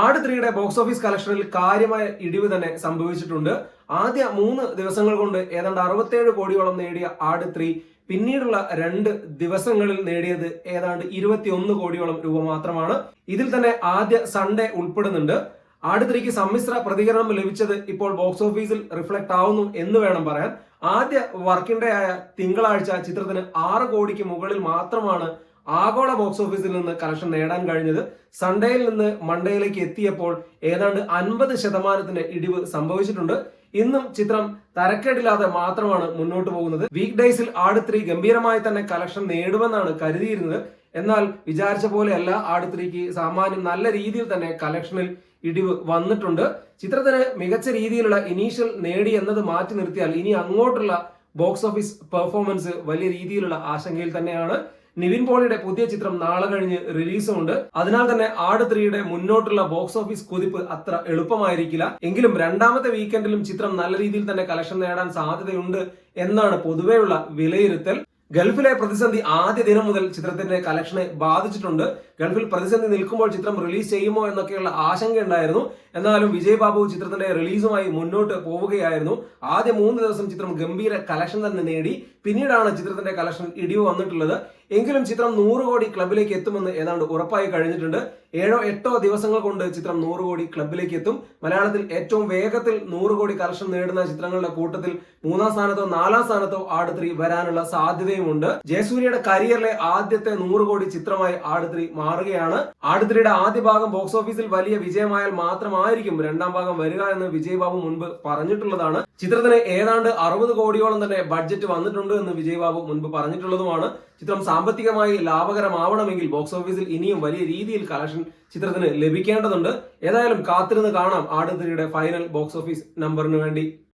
ആട് 3യുടെ box office കളക്ഷനിൽ കാര്യമായ ഇടിവ് തന്നെ സംഭവിച്ചിട്ടുണ്ട്. ആദ്യ 3 ദിവസങ്ങൾ കൊണ്ട് ഏതാണ്ട് 67 കോടിയോളം നേടിയ ആട് 3 പിന്നീടുള്ള 2 ദിവസങ്ങളിൽ നേടിയത് ഏതാണ്ട് 21 കോടിയോളം രൂപ മാത്രമാണ്. ഇതിൽ തന്നെ ആദ്യ സൺഡേ ഉൾപ്പെടുന്നുണ്ട്. ആട് 3ക്ക് സമ്മിശ്ര പ്രതികരണം ലഭിച്ചത് ഇപ്പോൾ ബോക്സ് ഓഫീസിൽ റിഫ്ലക്ട് ആവുന്നു എന്ന് വേണം പറയാൻ. ആദ്യ വർക്കിംഗ് ഡേ ആയ തിങ്കളാഴ്ച ചിത്രത്തിന് 6 കോടിക്ക് മുകളിൽ മാത്രമാണ് ആഗോള ബോക്സ് ഓഫീസിൽ നിന്ന് കളക്ഷൻ നേടാൻ കഴിഞ്ഞത്. സൺഡേയിൽ നിന്ന് മൺഡേയിലേക്ക് എത്തിയപ്പോൾ ഏതാണ്ട് 50% ഇടിവ് സംഭവിച്ചിട്ടുണ്ട്. ഇന്നും ചിത്രം തരക്കേടില്ലാതെ മാത്രമാണ് മുന്നോട്ട് പോകുന്നത്. വീക്ക് ഡേയ്സിൽ ആട് 3 ഗംഭീരമായി തന്നെ കളക്ഷൻ നേടുമെന്നാണ് കരുതിയിരുന്നത്. എന്നാൽ വിചാരിച്ച പോലെയല്ല, ആട് 3ക്ക് സാമാന്യം നല്ല രീതിയിൽ തന്നെ കളക്ഷനിൽ ഇടിവ് വന്നിട്ടുണ്ട്. ചിത്രത്തിന് മികച്ച രീതിയിലുള്ള ഇനീഷ്യൽ നേടി എന്നത് മാറ്റി നിർത്തിയാൽ ഇനി അങ്ങോട്ടുള്ള ബോക്സ് ഓഫീസ് പെർഫോമൻസ് വലിയ രീതിയിലുള്ള ആശങ്കയിൽ തന്നെയാണ്. നിവിൻ പോളിയുടെ പുതിയ ചിത്രം നാളെ കഴിഞ്ഞ് റിലീസുമുണ്ട്. അതിനാൽ തന്നെ ആട് 3യുടെ മുന്നോട്ടുള്ള ബോക്സ് ഓഫീസ് കുതിപ്പ് അത്ര എളുപ്പമായിരിക്കില്ല. എങ്കിലും രണ്ടാമത്തെ വീക്കെൻഡിലും ചിത്രം നല്ല രീതിയിൽ തന്നെ കളക്ഷൻ നേടാൻ സാധ്യതയുണ്ട് എന്നാണ് പൊതുവെയുള്ള വിലയിരുത്തൽ. ഗൾഫിലെ പ്രതിസന്ധി ആദ്യ ദിനം മുതൽ ചിത്രത്തിന്റെ കളക്ഷനെ ബാധിച്ചിട്ടുണ്ട്. ഗൾഫിൽ പ്രതിസന്ധി നിൽക്കുമ്പോൾ ചിത്രം റിലീസ് ചെയ്യുമോ എന്നൊക്കെയുള്ള ആശങ്ക ഉണ്ടായിരുന്നു. എന്നാലും വിജയ് ബാബു ചിത്രത്തിന്റെ റിലീസുമായി മുന്നോട്ട് പോവുകയായിരുന്നു. ആദ്യ 3 ദിവസം ചിത്രം ഗംഭീര കളക്ഷൻ തന്നെ നേടി. പിന്നീടാണ് ചിത്രത്തിന്റെ കളക്ഷൻ ഇടിവ് വന്നിട്ടുള്ളത്. എങ്കിലും ചിത്രം 100 കോടി ക്ലബിലേക്ക് എത്തുമെന്ന് ഏതാണ്ട് ഉറപ്പായി കഴിഞ്ഞിട്ടുണ്ട്. 7-8 ദിവസങ്ങൾ കൊണ്ട് ചിത്രം 100 കോടി ക്ലബിലേക്ക് എത്തും. മലയാളത്തിൽ ഏറ്റവും വേഗത്തിൽ 100 കോടി കളക്ഷൻ നേടുന്ന ചിത്രങ്ങളുടെ കൂട്ടത്തിൽ 3-ാം സ്ഥാനത്തോ 4-ാം സ്ഥാനത്തോ ആട് 3 വരാനുള്ള സാധ്യതയുമുണ്ട്. ജയസൂര്യയുടെ കരിയറിലെ ആദ്യത്തെ 100 കോടി ചിത്രമായി ആട് 3 മാറുകയാണ്. ആട് 3യുടെ ആദ്യ ഭാഗം ബോക്സ് ഓഫീസിൽ വലിയ വിജയമായാൽ മാത്രമായിരിക്കും രണ്ടാം ഭാഗം വരിക എന്ന് വിജയ് ബാബു മുൻപ് പറഞ്ഞിട്ടുള്ളതാണ്. ചിത്രത്തിന് ഏതാണ്ട് 60 കോടിയോളം തന്നെ ബഡ്ജറ്റ് വന്നിട്ടുണ്ട് എന്ന് വിജയ് ബാബു മുൻപ് പറഞ്ഞിട്ടുള്ളതുമാണ്. ചിത്രം സാമ്പത്തികമായി ലാഭകരമാവണമെങ്കിൽ ബോക്സ് ഓഫീസിൽ ഇനിയും വലിയ രീതിയിൽ കളക്ഷൻ ചിത്രത്തിന് ലഭിക്കേണ്ടതുണ്ട്. ഏതായാലും കാത്തിരുന്ന് കാണാം ആട് 3യുടെ ഫൈനൽ ബോക്സ് ഓഫീസ് നമ്പറിന് വേണ്ടി.